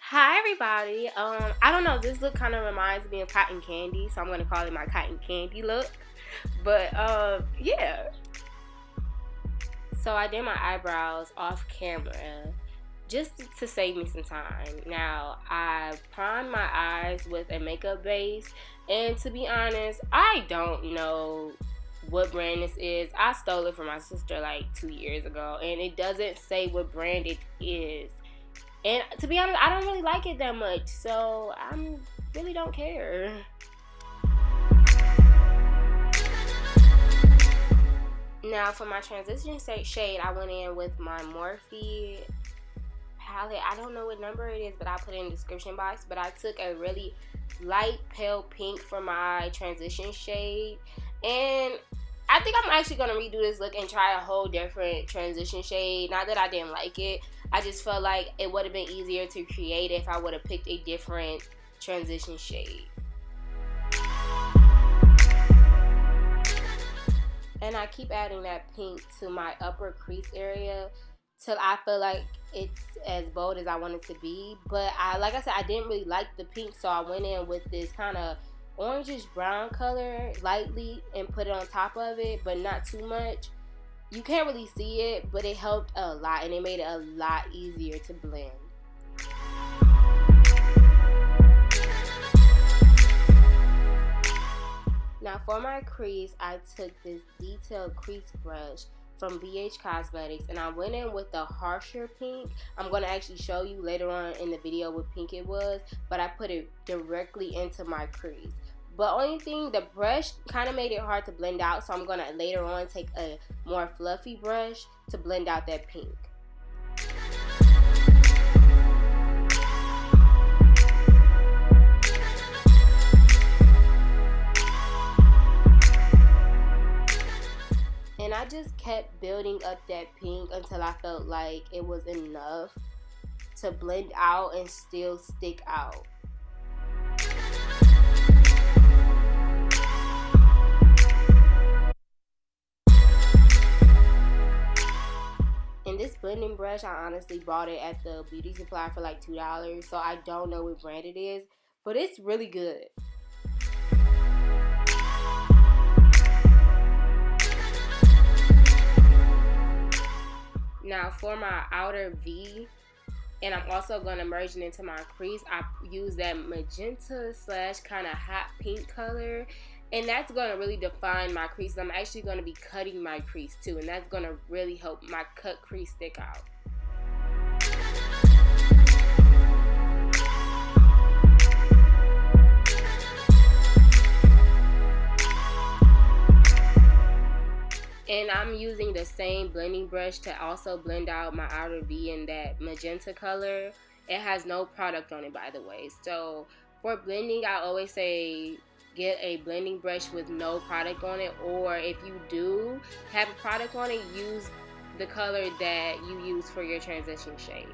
Hi everybody. I don't know, this look kind of reminds me of cotton candy, so I'm gonna call it my cotton candy look. But yeah. So I did my eyebrows off camera just to save me some time. Now I primed my eyes with a makeup base, and to be honest, I don't know what brand this is. I stole it from my sister like 2 years ago, and it doesn't say what brand it is. And to be honest, I don't really like it that much, so I really don't care. Now for my transition shade, I went in with my Morphe palette. I don't know what number it is, but I'll put it in the description box. But I took a really light pale pink for my transition shade. And I think I'm actually going to redo this look and try a whole different transition shade. Not that I didn't like it. I just felt like it would have been easier to create if I would have picked a different transition shade. And I keep adding that pink to my upper crease area till I feel like it's as bold as I want it to be. But like I said, I didn't really like the pink, so I went in with this kind of orangish brown color lightly and put it on top of it, but not too much. You can't really see it, but it helped a lot, and it made it a lot easier to blend. Now for my crease, I took this detailed crease brush from BH Cosmetics, and I went in with the harsher pink. I'm going to actually show you later on in the video what pink it was, but I put it directly into my crease. But only thing, the brush kind of made it hard to blend out, so I'm going to later on take a more fluffy brush to blend out that pink. And I just kept building up that pink until I felt like it was enough to blend out and still stick out. And this blending brush, I honestly bought it at the beauty supply for like $2, so I don't know what brand it is, but it's really good. Now for my outer V, and I'm also going to merge it into my crease, I use that magenta slash kind of hot pink color, and that's going to really define my crease. I'm actually going to be cutting my crease too, and that's going to really help my cut crease stick out. And I'm using the same blending brush to also blend out my outer V in that magenta color. It has no product on it, by the way. So for blending, I always say get a blending brush with no product on it, or if you do have a product on it, use the color that you use for your transition shade.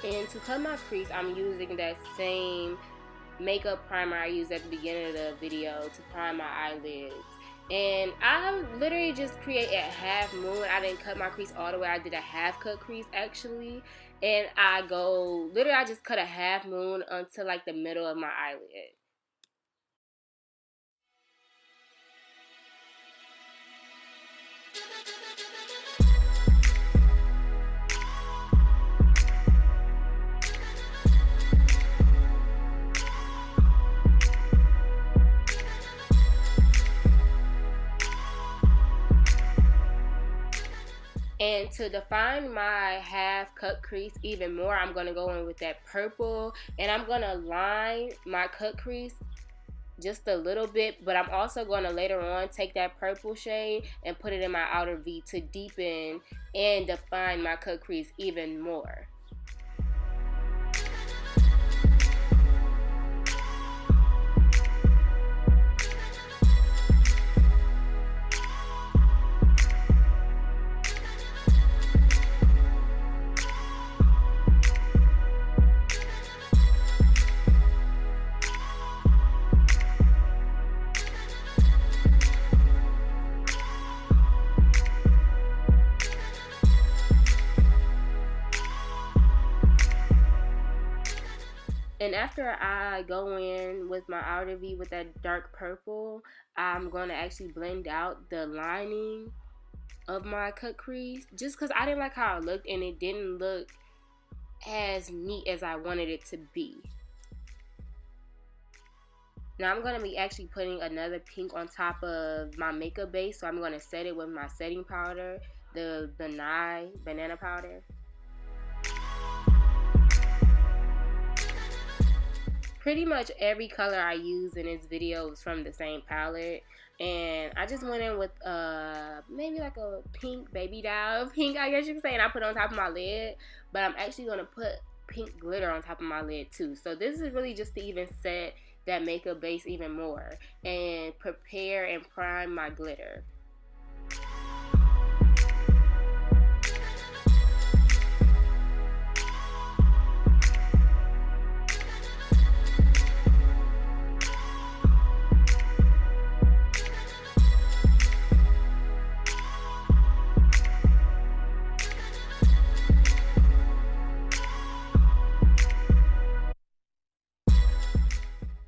And to cut my crease, I'm using that same makeup primer I used at the beginning of the video to prime my eyelids. And I literally just create a half moon. I didn't cut my crease all the way. I did a half cut crease actually. And I just cut a half moon until like the middle of my eyelid. And to define my half cut crease even more, I'm going to go in with that purple, and I'm going to line my cut crease just a little bit, but I'm also going to later on take that purple shade and put it in my outer V to deepen and define my cut crease even more. And after I go in with my outer V with that dark purple, I'm going to actually blend out the lining of my cut crease. Just because I didn't like how it looked and it didn't look as neat as I wanted it to be. Now I'm going to be actually putting another pink on top of my makeup base. So I'm going to set it with my setting powder, the Nye Banana Powder. Pretty much every color I use in this video is from the same palette. And I just went in with maybe like a pink baby doll pink, I guess you could say, and I put it on top of my lid. But I'm actually going to put pink glitter on top of my lid too. So this is really just to even set that makeup base even more and prepare and prime my glitter.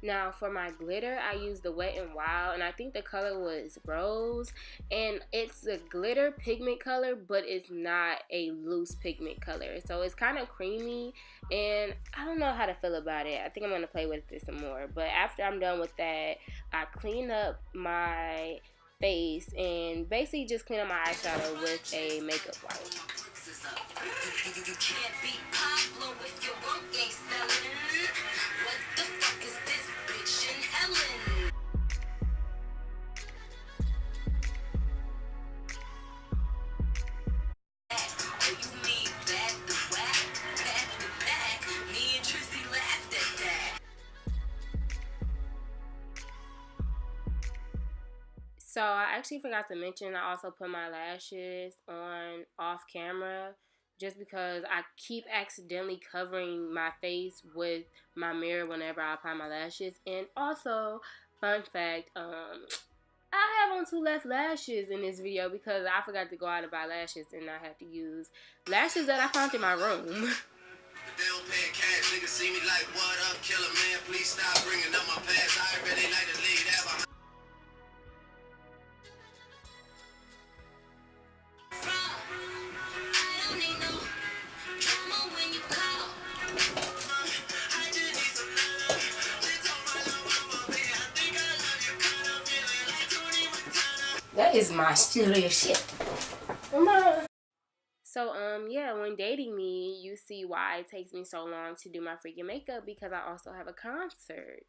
Now for my glitter, I used the Wet n Wild, and I think the color was Rose, and it's a glitter pigment color, but it's not a loose pigment color, so it's kind of creamy, and I don't know how to feel about it. I think I'm going to play with this some more, but after I'm done with that, I clean up my face and basically just clean up my eyeshadow with a makeup wipe. So I actually forgot to mention I also put my lashes on off camera just because I keep accidentally covering my face with my mirror whenever I apply my lashes. And also, fun fact, I have on 2 left lashes in this video because I forgot to go out and buy lashes and I have to use lashes that I found in my room. They don't pay cash, niggas see me like, what up, killer man, please stop bringing up my past. I really like to leave that. That is my serious shit. Come on. So, yeah, when dating me, you see why it takes me so long to do my freaking makeup because I also have a concert.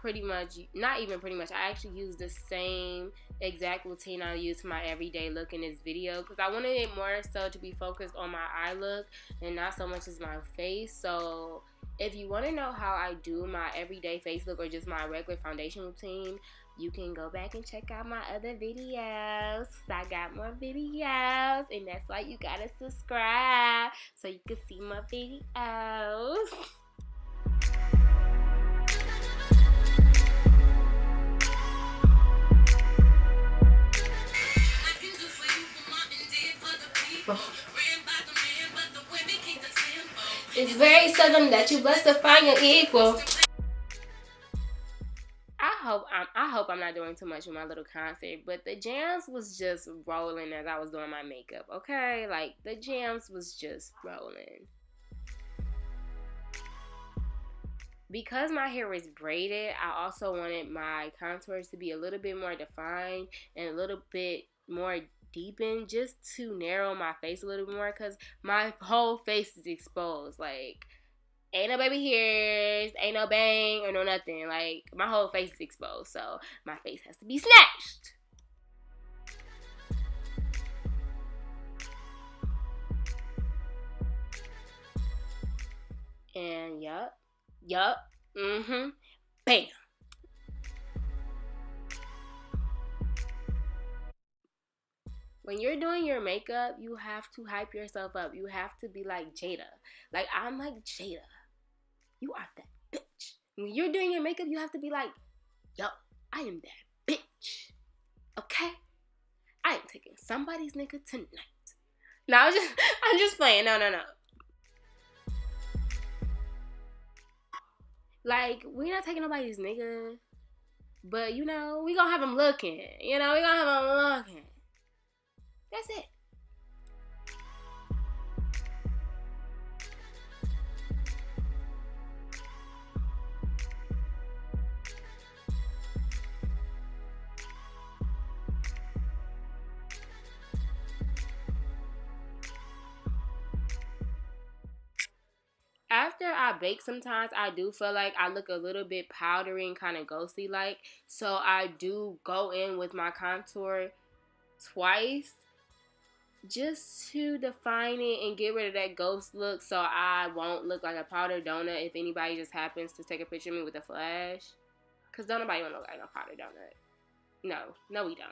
Pretty much, not even pretty much, I actually use the same exact routine I use for my everyday look in this video because I wanted it more so to be focused on my eye look and not so much as my face. So if you want to know how I do my everyday face look or just my regular foundation routine, you can go back and check out my other videos. I got more videos, and that's why you gotta subscribe so you can see more videos. It's very seldom that you blessed to find your equal. I hope I'm not doing too much with my little concert, but the jams was just rolling as I was doing my makeup, okay? Like, the jams was just rolling. Because my hair is braided, I also wanted my contours to be a little bit more defined and a little bit more deepened just to narrow my face a little bit more because my whole face is exposed. Like, Ain't no baby hairs, ain't no bang or no nothing. Like, my whole face is exposed, so my face has to be snatched. And yup, bam. When you're doing your makeup, you have to hype yourself up. You have to be like Jada. Like, I'm like Jada. You are that bitch. When you're doing your makeup, you have to be like, yo, I am that bitch. Okay? I am taking somebody's nigga tonight. No, I'm just playing. No. Like, we're not taking nobody's nigga. But, you know, we gonna have him looking. You know, we gonna have him looking. That's it. After I bake, sometimes I do feel like I look a little bit powdery and kind of ghosty like. So I do go in with my contour twice just to define it and get rid of that ghost look, so I won't look like a powder donut if anybody just happens to take a picture of me with a flash. Because don't nobody want to look like no powder donut. No, we don't.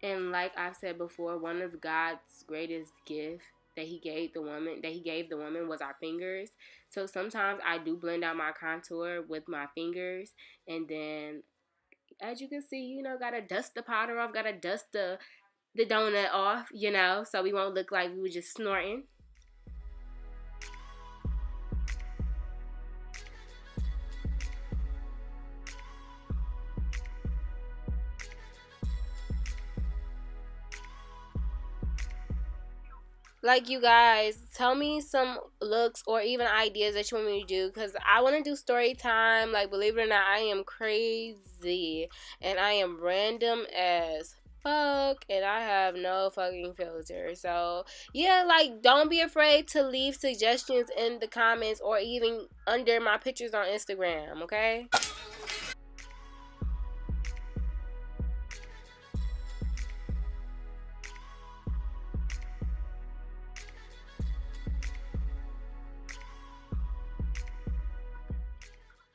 And like I've said before, one of God's greatest gifts that he gave the woman was our fingers. So sometimes I do blend out my contour with my fingers, and then as you can see, gotta dust the powder off, gotta dust the donut off, so we won't look like we were just snorting. Like, you guys, tell me some looks or even ideas that you want me to do, because I want to do story time. Like, believe it or not, I am crazy and I am random as fuck, and I have no fucking filter. So yeah, like, don't be afraid to leave suggestions in the comments or even under my pictures on Instagram, okay?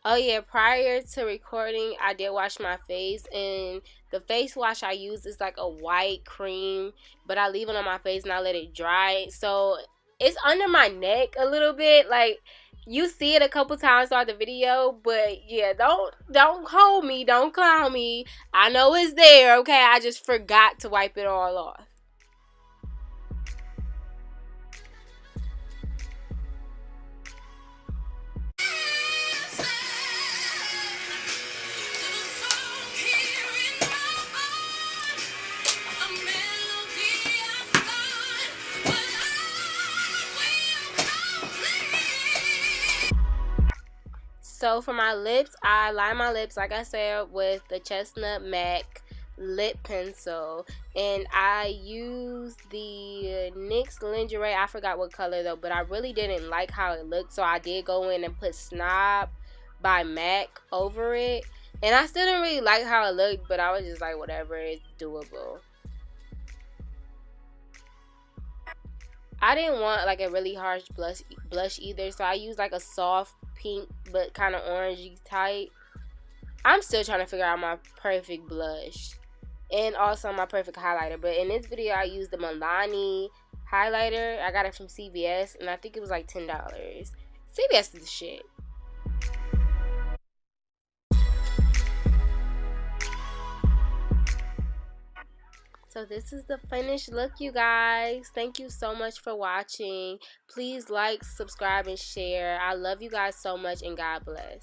Oh yeah, prior to recording, I did wash my face, and the face wash I use is like a white cream, but I leave it on my face and I let it dry. So it's under my neck a little bit. Like, you see it a couple times throughout the video, but yeah, don't hold me, don't clown me. I know it's there, okay? I just forgot to wipe it all off. So for my lips, I line my lips, like I said, with the Chestnut MAC lip pencil, and I use the NYX lingerie. I forgot what color though, but I really didn't like how it looked, so I did go in and put Snob by MAC over it, and I still didn't really like how it looked, but I was just like, whatever, it's doable. I didn't want like a really harsh blush either, so I used like a soft pink but kind of orangey type. I'm still trying to figure out my perfect blush and also my perfect highlighter. But in this video, I used the Milani highlighter. I got it from CVS, and I think it was like $10. CVS is the shit. So this is the finished look, you guys. Thank you so much for watching. Please like, subscribe, and share. I love you guys so much, and God bless.